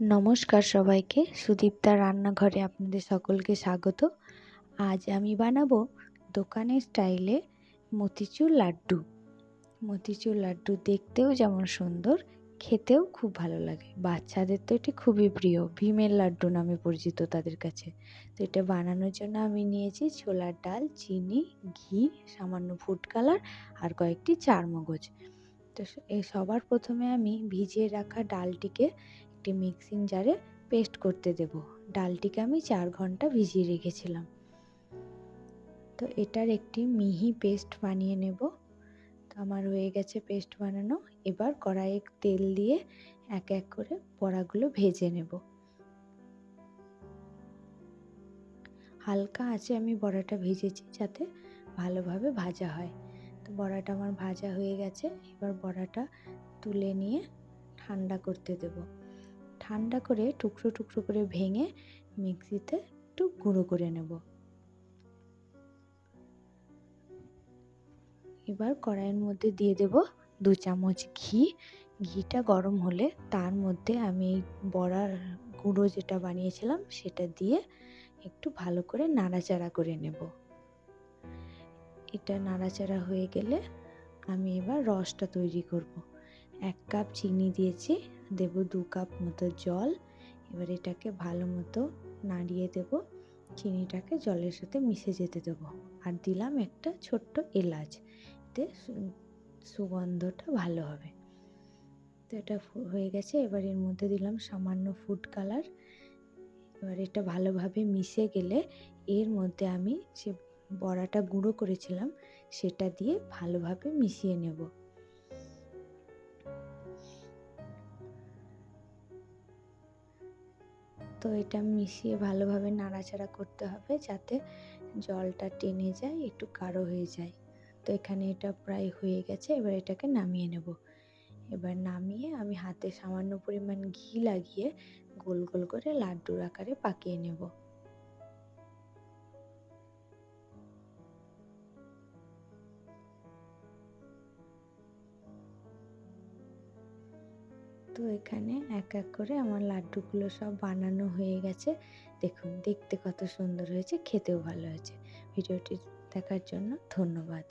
নমস্কার সবাইকে, সুদীপ্তার রান্নাঘরে আপনাদের সকলকে স্বাগত। আজ আমি বানাবো দোকানের স্টাইলে মতিচুর লাড্ডু। মতিচুর লাড্ডু দেখতেও যেমন সুন্দর, খেতেও খুব ভালো লাগে। বাচ্চাদের তো এটি খুবই প্রিয়, ভীমের লাড্ডু নামে পরিচিত তাদের কাছে। তো এটা বানানোর জন্য আমি নিয়েছি ছোলার ডাল, চিনি, ঘি, সামান্য ফুড কালার আর কয়েকটি চারমগজ। তো সবার প্রথমে আমি ভিজিয়ে রাখা ডালটিকে একটি মিক্সিং জারে পেস্ট করতে দেব। ডালটিকে আমি 4 ঘন্টা ভিজিয়ে রেখেছিলাম। তো এটার একটি মিহি পেস্ট বানিয়ে নেব। তো আমার হয়ে গেছে পেস্ট বানানো। এবার কড়াইয়ে তেল দিয়ে এক এক করে বড়াগুলো ভেজে নেব। হালকা আঁচে আমি বড়াটা ভেজেছি যাতে ভালোভাবে ভাজা হয়। তো বড়াটা আমার ভাজা হয়ে গেছে। এবার বড়াটা তুলে নিয়ে ঠান্ডা করতে দেব। ঠান্ডা করে টুকরো টুকরো করে ভেঙে মিক্সিতে একটু গুঁড়ো করে নেব। এবার কড়াইয়ের মধ্যে দিয়ে দেব 2 চামচ ঘি। ঘিটা গরম হলে তার মধ্যে আমি এই বড়ার গুঁড়ো যেটা বানিয়েছিলাম সেটা দিয়ে একটু ভালো করে নাড়াচাড়া করে নেব। এটা নাড়াচাড়া হয়ে গেলে আমি এবার রসটা তৈরি করব। 1 কাপ চিনি দিয়েছি, দেব 2 কাপ মতো জল। এবার এটাকে ভালো মতো নাড়িয়ে দেব। চিনিটাকে জলের সাথে মিশে যেতে দেব। আর দিলাম একটা ছোট্ট এলাচ, এতে সুগন্ধটা ভালো হবে। তো এটা হয়ে গেছে। এবার এর মধ্যে দিলাম সামান্য ফুড কালার। এবার এটা ভালোভাবে মিশে গেলে এর মধ্যে আমি যে বড়াটা গুঁড়ো করেছিলাম সেটা দিয়ে ভালোভাবে মিশিয়ে নেব। তো এটা মিশিয়ে ভালোভাবে নাড়াচাড়া করতে হবে যাতে জলটা টেনে যায়, একটু গাঢ় হয়ে যায়। তো এখানে এটা প্রায় হয়ে গেছে। এবার এটাকে নামিয়ে নেব। এবার নামিয়ে আমি হাতে সামান্য পরিমাণ ঘি লাগিয়ে গোল গোল করে লাড্ডুর আকারে পাকিয়ে নেব। তো এখানে এক এক করে আমার লাড্ডুগুলো সব বানানো হয়ে গেছে। দেখুন দেখতে কত সুন্দর হয়েছে, খেতেও ভালো হয়েছে। ভিডিওটি দেখার জন্য ধন্যবাদ।